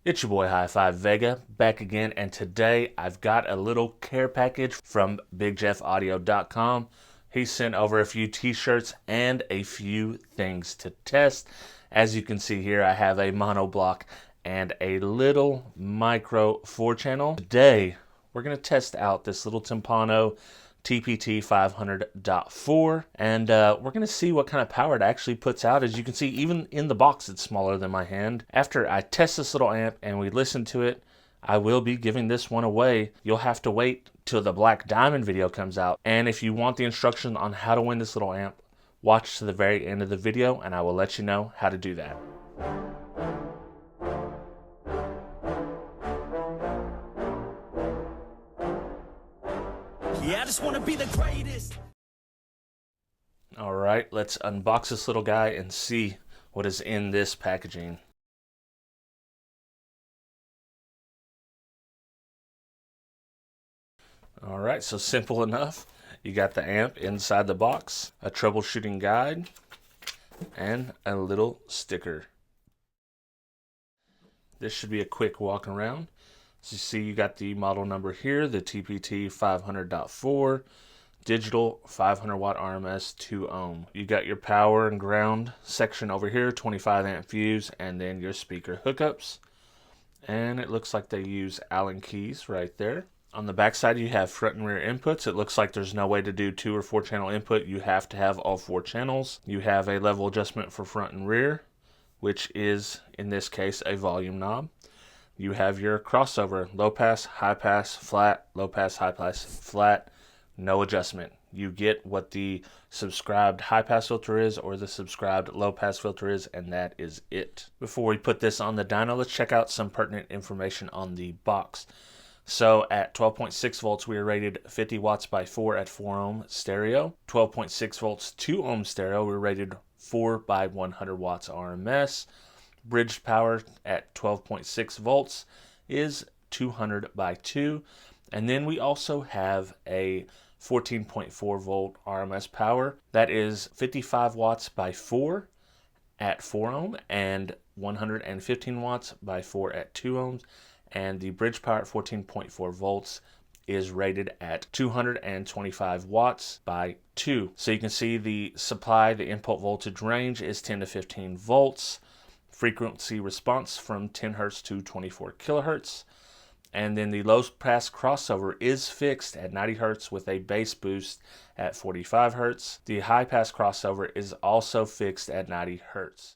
It's your boy HifiVega back again, and today I've got a little care package from BigJeffAudio.com. He sent over a few t-shirts and a few things to test. As you can see here, I have a monoblock and a little micro 4-channel. Today we're going to test out this little Timpano TPT-500.4, and we're going to see what kind of power it actually puts out. As you can see, even in the box, it's smaller than my hand. After I test this little amp and we listen to it, I will be giving this one away. You'll have to wait till the Black Diamond video comes out. And if you want the instructions on how to win this little amp, watch to the very end of the video, and I will let you know how to do that. Yeah, I just want to be the greatest. All right, let's unbox this little guy and see what is in this packaging. All right, so simple enough. You got the amp inside the box, a troubleshooting guide, and a little sticker. This should be a quick walk around. As you see, you got the model number here, the TPT-500.4, digital 500 watt RMS 2 ohm. You got your power and ground section over here, 25 amp fuse, and then your speaker hookups. And it looks like they use Allen keys right there. On the back side, you have front and rear inputs. It looks like there's no way to do 2 or 4 channel input. You have to have all 4 channels. You have a level adjustment for front and rear, which is, in this case, a volume knob. You have your crossover, low pass, high pass, flat, low pass, high pass, flat, no adjustment. You get what the subscribed high pass filter is or the subscribed low pass filter is, and that is it. Before we put this on the dyno, let's check out some pertinent information on the box. So at 12.6 volts, we are rated 50 watts by 4 at 4 ohm stereo. 12.6 volts 2 ohm stereo, we're rated 4 by 100 watts RMS. Bridged power at 12.6 volts is 200 by 2. And then we also have a 14.4 volt RMS power. That is 55 watts by 4 at 4 ohm and 115 watts by 4 at 2 ohms. And the bridge power at 14.4 volts is rated at 225 watts by 2. So you can see the supply, the input voltage range is 10 to 15 volts. Frequency response from 10 hertz to 24 kilohertz. And then the low pass crossover is fixed at 90 hertz with a bass boost at 45 hertz. The high pass crossover is also fixed at 90 hertz.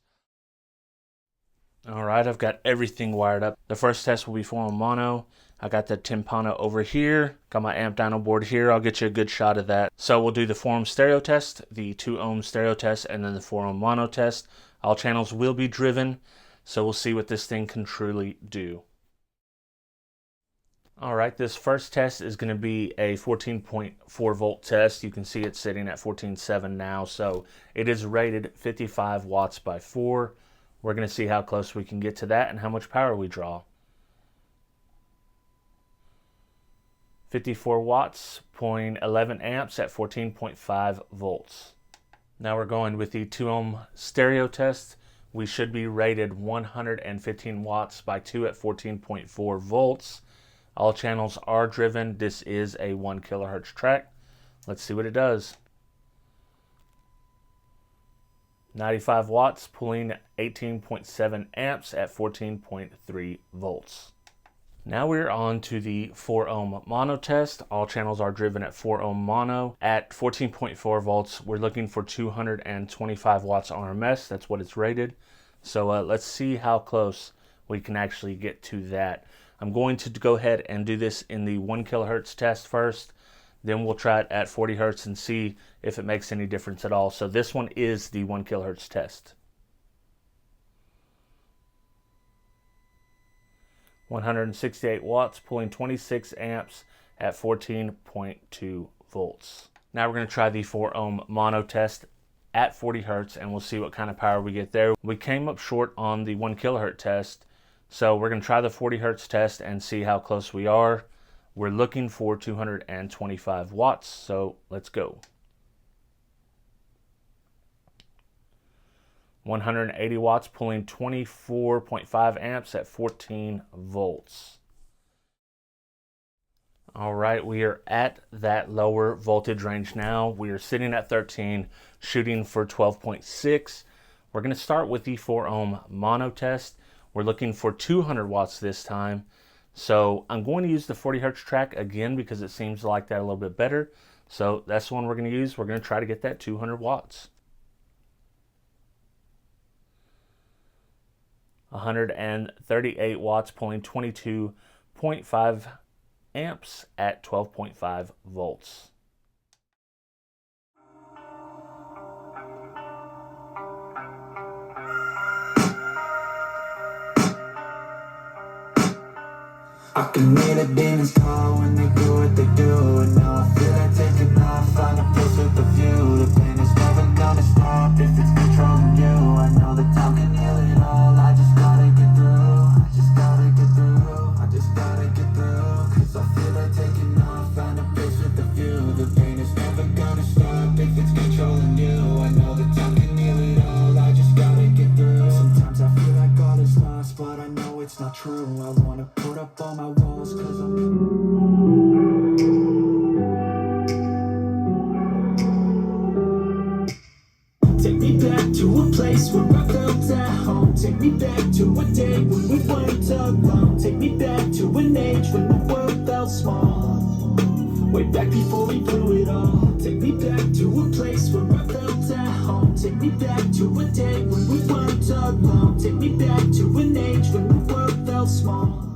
All right, I've got everything wired up. The first test will be 4 ohm mono. I got the Timpano over here. Got my amp dyno board here. I'll get you a good shot of that. So we'll do the 4 ohm stereo test, the 2 ohm stereo test, and then the 4 ohm mono test. All channels will be driven, so we'll see what this thing can truly do. All right, this first test is going to be a 14.4 volt test. You can see it's sitting at 14.7 now, so it is rated 55 watts by 4. We're going to see how close we can get to that and how much power we draw. 54 watts, 0.11 amps at 14.5 volts. Now we're going with the 2 ohm stereo test. We should be rated 115 watts by 2 at 14.4 volts. All channels are driven. This is a 1 kilohertz track. Let's see what it does. 95 watts, pulling 18.7 amps at 14.3 volts. Now we're on to the 4 ohm mono test. All channels are driven at 4 ohm mono. At 14.4 volts, we're looking for 225 watts RMS. That's what it's rated. So let's see how close we can actually get to that. I'm going to go ahead and do this in the 1 kilohertz test first. Then we'll try it at 40 hertz and see if it makes any difference at all. So this one is the 1 kilohertz test. 168 watts, pulling 26 amps at 14.2 volts. Now we're going to try the 4 ohm mono test at 40 hertz and we'll see what kind of power we get there. We came up short on the 1 kilohertz test, so we're going to try the 40 hertz test and see how close we are. We're looking for 225 watts, so let's go. 180 watts, pulling 24.5 amps at 14 volts. All right, we are at that lower voltage range now. We are sitting at 13, shooting for 12.6. We're going to start with the 4 ohm mono test. We're looking for 200 watts this time. So I'm going to use the 40 hertz track again because it seems to like that a little bit better. So that's the one we're going to use. We're going to try to get that 200 watts. 138 watts, pulling 22.5 amps at 12.5 volts. I can hear the demons call when they do what they do. And now I feel like taking off, find a place with a view. The pain is never gonna stop if it's controlling you. I know that time can heal it all. I just gotta get through. I just gotta get through. I just gotta get through. Cause I feel like taking off, find a place with a view. The pain is never gonna stop if it's controlling you. I know that time can heal it all. I just gotta get through. Sometimes I feel like all is lost, but I know it's not true. I wanna put up all my walls cause Take me back to a place where I felt at home. Take me back to a day when we weren't alone. Take me back to an age when the world felt small. Way back before we blew it all. Take me back to a place where I felt at home. Take me back to a day when we weren't alone. Take me back to an age when the world felt small.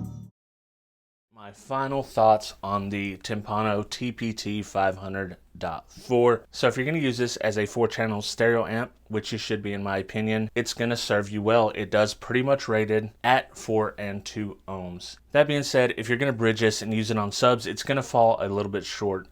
My final thoughts on the Timpano TPT-500.4. So if you're going to use this as a 4-channel stereo amp, which you should be in my opinion, it's going to serve you well. It does pretty much rated at 4 and 2 ohms. That being said, if you're going to bridge this and use it on subs, it's going to fall a little bit short.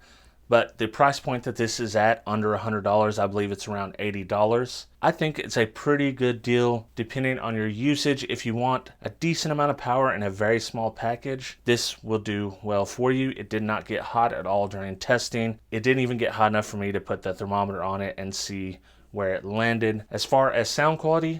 But the price point that this is at, under $100, I believe it's around $80. I think it's a pretty good deal depending on your usage. If you want a decent amount of power in a very small package, this will do well for you. It did not get hot at all during testing. It didn't even get hot enough for me to put the thermometer on it and see where it landed. As far as sound quality,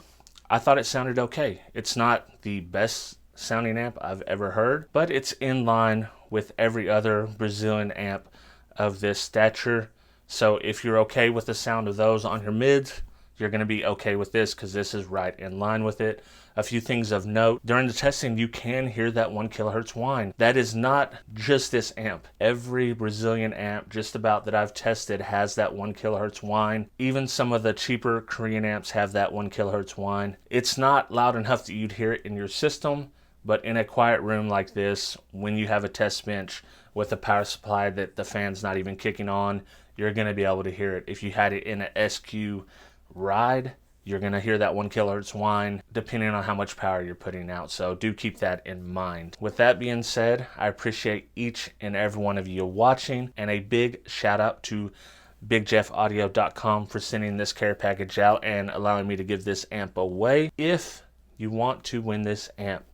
I thought it sounded okay. It's not the best sounding amp I've ever heard, but it's in line with every other Brazilian amp of this stature. So if you're okay with the sound of those on your mids, you're going to be okay with this because this is right in line with it. A few things of note: during the testing, you can hear that 1 kilohertz whine. That is not just this amp. Every Brazilian amp just about that I've tested has that 1 kilohertz whine. Even some of the cheaper Korean amps have that 1 kilohertz whine. It's not loud enough that you'd hear it in your system, but in a quiet room like this, when you have a test bench with a power supply that the fan's not even kicking on, you're going to be able to hear it. If you had it in an SQ ride, you're going to hear that 1 kilohertz whine depending on how much power you're putting out. So do keep that in mind. With that being said, I appreciate each and every one of you watching, and a big shout out to BigJeffAudio.com for sending this care package out and allowing me to give this amp away. If you want to win this amp,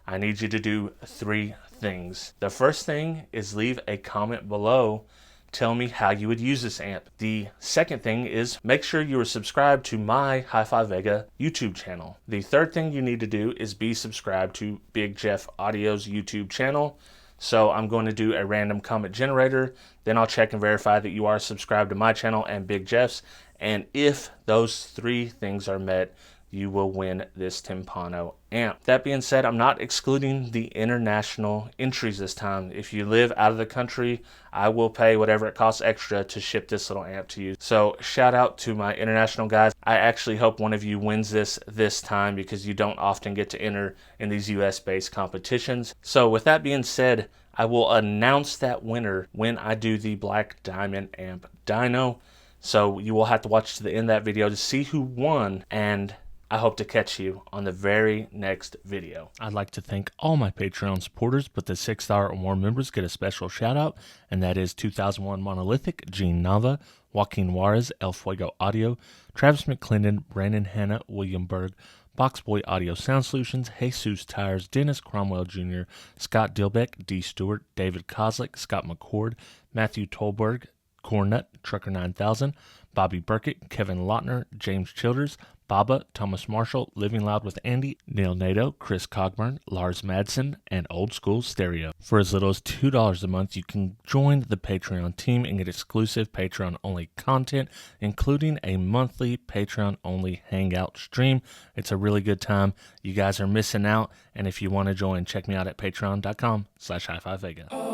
I need you to do 3 things. The first thing is leave a comment below. Tell me how you would use this amp. The second thing is make sure you are subscribed to my HifiVega YouTube channel. The third thing you need to do is be subscribed to Big Jeff Audio's YouTube channel. So I'm going to do a random comment generator. Then I'll check and verify that you are subscribed to my channel and Big Jeff's. And if those 3 things are met, you will win this Timpano amp. That being said, I'm not excluding the international entries this time. If you live out of the country, I will pay whatever it costs extra to ship this little amp to you. So shout out to my international guys. I actually hope one of you wins this time because you don't often get to enter in these US based competitions. So with that being said, I will announce that winner when I do the Black Diamond amp dyno. So you will have to watch to the end of that video to see who won, and I hope to catch you on the very next video. I'd like to thank all my Patreon supporters, but the $6 or more members get a special shout out, and that is 2001 Monolithic, Gene Nava, Joaquin Juarez, El Fuego Audio, Travis McClendon, Brandon Hanna, William Berg, Boxboy Audio Sound Solutions, Jesus Tires, Dennis Cromwell Jr., Scott Dilbeck, D. Stewart, David Kozlik, Scott McCord, Matthew Tolberg, Cornut, Trucker 9000, Bobby Burkett, Kevin Lautner, James Childers, Baba, Thomas Marshall, Living Loud with Andy, Neil Nato, Chris Cogburn, Lars Madsen, and Old School Stereo. For as little as $2 a month, you can join the Patreon team and get exclusive Patreon-only content, including a monthly Patreon-only hangout stream. It's a really good time. You guys are missing out, and if you want to join, check me out at patreon.com/HifiVega.